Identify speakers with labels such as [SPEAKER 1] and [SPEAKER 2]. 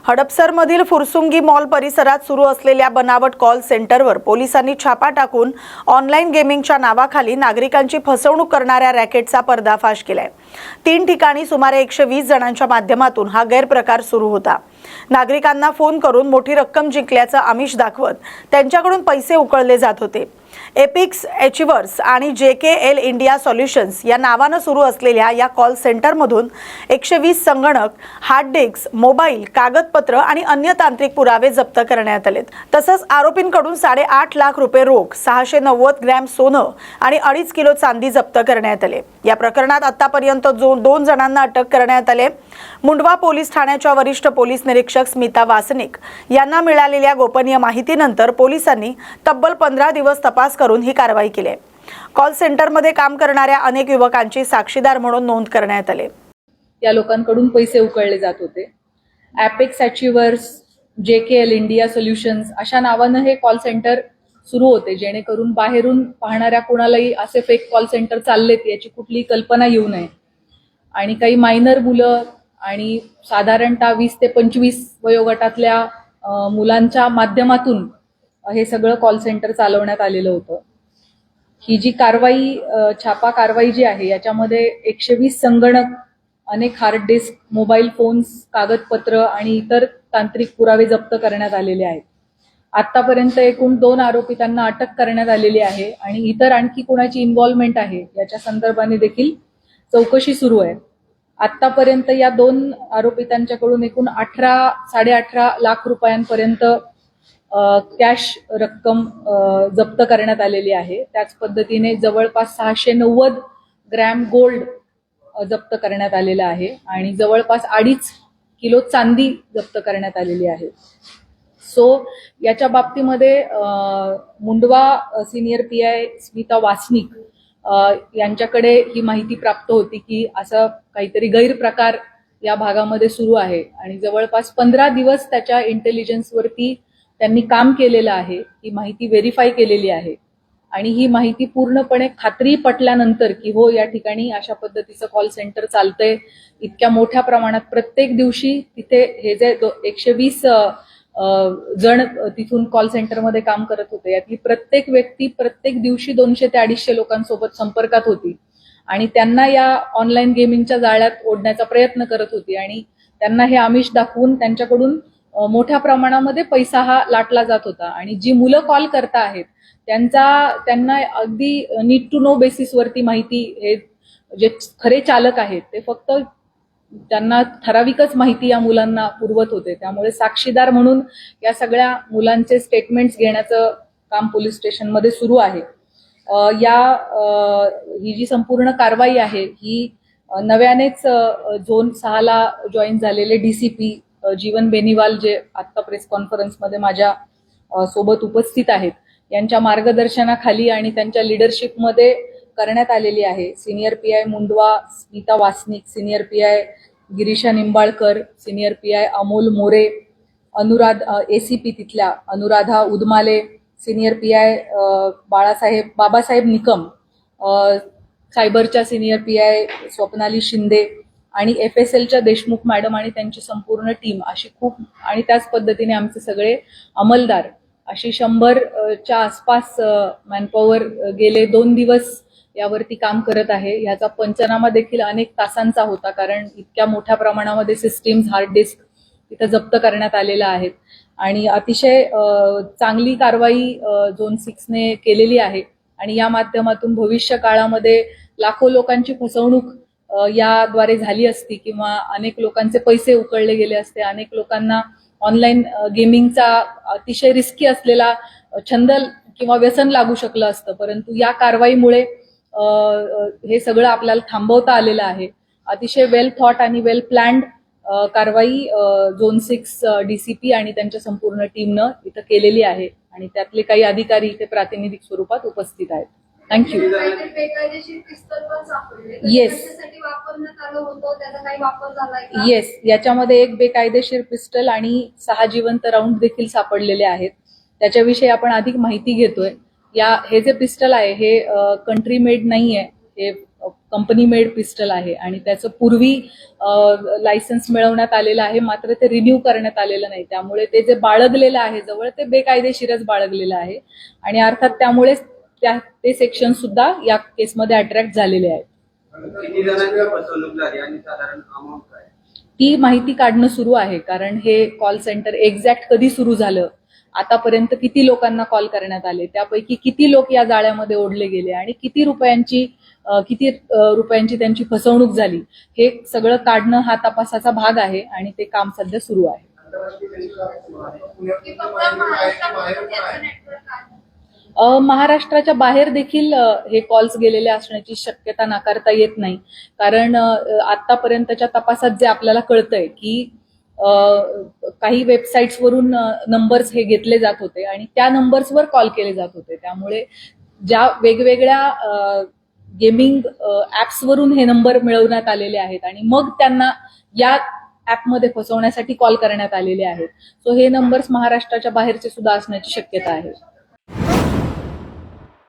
[SPEAKER 1] हडपसरमधील Fursungi mall परिसरात सुरू असलेल्या बनावट कॉल सेंटरवर पोलिसांनी छापा टाकून ऑनलाईन गेमिंगच्या नावाखाली नागरिकांची फसवणूक करणाऱ्या रॅकेटचा पर्दाफाश केलाय। 3 ठिकाणी सुमारे 120 जणांच्या माध्यमातून हा गैरप्रकार सुरू होता। नागरिकांना फोन करून मोठी रक्कम जिंकल्याचं आमिष दाखवत त्यांच्याकडून पैसे उकळले जात होते। एपिक्स एचिवर्स आणि JKL इंडिया सॉल्युशन्स या नावाने सुरू असलेल्या या कॉल सेंटरमधून 120 संगणक, हार्ड डिस्क, मोबाईल, कागदपत्र आणि अन्य तांत्रिक पुरावे जप्त करण्यात आलेत। तसंच आरोपींकडून 8.5 लाख रुपये रोख, 690 ग्रॅम सोनं आणि 2.5 किलो चांदी जप्त करण्यात आले। या प्रकरणात आतापर्यंत 2 जणांना अटक करण्यात आले। मुंडवा पोलीस ठाण्याच्या वरिष्ठ पोलीस निरीक्षक स्मिता वासनिक यांना मिळालेल्या गोपनीय माहितीनंतर पोलिसांनी तब्बल 15 दिवस तपास करून ही कारवाई केली। कॉल सेंटरमध्ये काम करणाऱ्या अनेक युवकांची साक्षीदार म्हणून नोंद करण्यात आली।
[SPEAKER 2] या लोकांकडून पैसे उकळले जात होते। Epics achievers, JKL India solutions अशा नावाने हे कॉल सेंटर सुरू होते, जेणेकरून बाहेरून पाहणाऱ्या कोणालाही असे फेक कॉल सेंटर चाललेत याची कुठली कल्पना येऊ नये। आणि काही मायनर मुलं आणि साधारणतः 20 ते 25 वयोगटातल्या मुलांच्या माध्यमातून हे सगळं कॉल सेंटर चालवण्यात आलेलं होतं। ही जी कारवाई, छापा कारवाई जी आहे, याच्यामध्ये 120 संगणक, अनेक हार्ड डिस्क, मोबाईल फोन्स, कागदपत्र आणि इतर तांत्रिक पुरावे जप्त करण्यात आलेले आहेत। आतापर्यंत एकूण 2 आरोपितांना अटक करण्यात आलेली आहे आणि इतर आणखी कोणाची इन्व्हॉल्वमेंट आहे याच्या संदर्भाने देखील चौकशी सुरू आहे। आतापर्यंत या 2 आरोपितांच्याकडून एकूण 18.5 लाख रुपयांपर्यंत कॅश रक्कम जप्त करण्यात आलेली आहे। त्याच पद्धतीने जवळपास 690 ग्रॅम गोल्ड जप्त करण्यात आलेला आहे आणि जवळपास 2.5 किलो चांदी जप्त करण्यात आलेली आहे। याच्या बाबतीमध्ये मुंडवा सिनियर PI स्मिता वासनिक यांच्याकडे ही माहिती प्राप्त होती की असं काहीतरी गैरप्रकार या भागामध्ये सुरू आहे आणि जवळपास 15 दिवस त्याच्या इंटेलिजन्सवरती त्यांनी काम केलेलं आहे। ही माहिती व्हेरीफाय केलेली आहे आणि ही माहिती पूर्णपणे खात्री पटल्यानंतर की हो, या ठिकाणी अशा पद्धतीचं कॉल सेंटर चालतंय, इतक्या मोठ्या प्रमाणात प्रत्येक दिवशी तिथे हे जे 120 जण तिथून कॉल सेंटरमध्ये काम करत होते, यातली प्रत्येक व्यक्ती प्रत्येक दिवशी 200 ते 250 लोकांसोबत संपर्कात होती आणि त्यांना या ऑनलाईन गेमिंगच्या जाळ्यात ओढण्याचा प्रयत्न करत होती आणि त्यांना हे आमिष दाखवून त्यांच्याकडून मोठ्या प्रमाणामध्ये पैसा हा लाटला जात होता। आणि जी मुलं कॉल करता आहेत त्यांना अगदी नीड टू नो बेसिसवरती माहिती, हे जे खरे चालक आहेत ते फक्त त्यांना ठराविकच माहिती या मुलांना पुरवत होते। त्यामुळे साक्षीदार म्हणून या सगळ्या मुलांचे स्टेटमेंट्स घेण्याचं काम पोलीस स्टेशनमध्ये सुरू आहे। ही जी संपूर्ण कारवाई आहे ही नव्यानेच झोन 6 ला जॉईन झालेले DCP जीवन बेनीवाल, जे आता प्रेस कॉन्फरन्समध्ये माझ्या सोबत उपस्थित आहेत, यांच्या मार्गदर्शनाखाली आणि त्यांच्या लिडरशिपमध्ये करण्यात आलेली आहे। Senior PI Mundhwa Smita Wasnik, senior PI Girisha Nimbalkar, senior PI Amol More, ACP तिथल्या अनुराधा उदमाले, सिनियर PI बाबासाहेब निकम, सायबरच्या सिनियर PI स्वप्नाली शिंदे आणि FSLच्या देशमुख मॅडम आणि त्यांची संपूर्ण टीम, अशी खूप, आणि त्याच पद्धतीने आमचे सगळे अंमलदार, अशी 100च्या आसपास मॅनपॉवर गेले 2 दिवस यावरती काम करत आहे। याचा पंचनामा देखील अनेक तासांचा होता, कारण इतक्या मोठ्या प्रमाणामध्ये सिस्टीम्स, हार्ड डिस्क तिथे जप्त करण्यात आलेल्या आहेत आणि अतिशय चांगली कारवाई झोन 6 ने केलेली आहे आणि या माध्यमातून भविष्य काळामध्ये लाखो लोकांची फसवणूक याद्वारे झाली असती किंवा अनेक लोकांचे पैसे उकळले गेले असते। अनेक लोकांना ऑनलाईन गेमिंगचा अतिशय रिस्की असलेला छंद किंवा व्यसन लागू शकलं असतं, परंतु या कारवाईमुळे हे सगळं आपल्याला थांबवता आलेलं आहे। अतिशय वेल थॉट आणि वेल प्लॅन्ड कारवाई झोन 6 DCP आणि त्यांच्या संपूर्ण टीमनं इथं केलेली आहे आणि त्यातले काही अधिकारी इथे प्रातिनिधिक स्वरूपात उपस्थित आहेत। थँक्यू। येस, याच्यामध्ये एक बेकायदेशीर पिस्टल आणि 6 जिवंत राऊंड देखील सापडलेले आहेत। त्याच्याविषयी आपण अधिक माहिती घेतोय। हे जे पिस्टल आहे हे कंट्री मेड नाहीये, हे कंपनी मेड पिस्टल आहे आणि त्याचं पूर्वी लायसन्स मिळवण्यात आलेलं आहे, मात्र ते रिन्यू करण्यात आलेलं नाही. त्यामुळे ते जे बाळगलेलं आहे जवळ ते बेकायदेशीरच बाळगलेलं आहे आणि अर्थात त्यामुळे ते सेक्शन सुद्धा या केसमध्ये अट्रॅक्ट झालेले आहेत.
[SPEAKER 3] किती जणांची फसवणूक झाली आणि साधारण अमाऊंट काय?
[SPEAKER 2] ती माहिती काढणं सुरू आहे, कारण हे कॉल सेंटर एक्झॅक्ट कधी सुरू झालं, आतापर्यंत किती लोकांना कॉल करण्यात आले, त्यापैकी किती लोक या जाळ्यामध्ये ओढले गेले आणि किती रुपयांची त्यांची फसवणूक झाली, हे सगळं काढणं हा तपासाचा भाग आहे आणि ते काम सध्या सुरू आहे. महाराष्ट्राच्या बाहेर देखील हे कॉल्स गेलेले असण्याची शक्यता नाकारता येत नाही, कारण आतापर्यंतच्या तपासात जे आपल्याला कळतंय की काही वेबसाईट्सवरून नंबर्स हे घेतले जात होते आणि त्या नंबर्सवर कॉल केले जात होते. त्यामुळे ज्या वेगवेगळ्या गेमिंग ऍप्सवरून हे नंबर मिळवण्यात आलेले आहेत आणि मग त्यांना या ऍपमध्ये फसवण्यासाठी कॉल करण्यात आलेले आहेत. सो हे नंबर्स महाराष्ट्राच्या बाहेरचे सुद्धा असण्याची शक्यता आहे.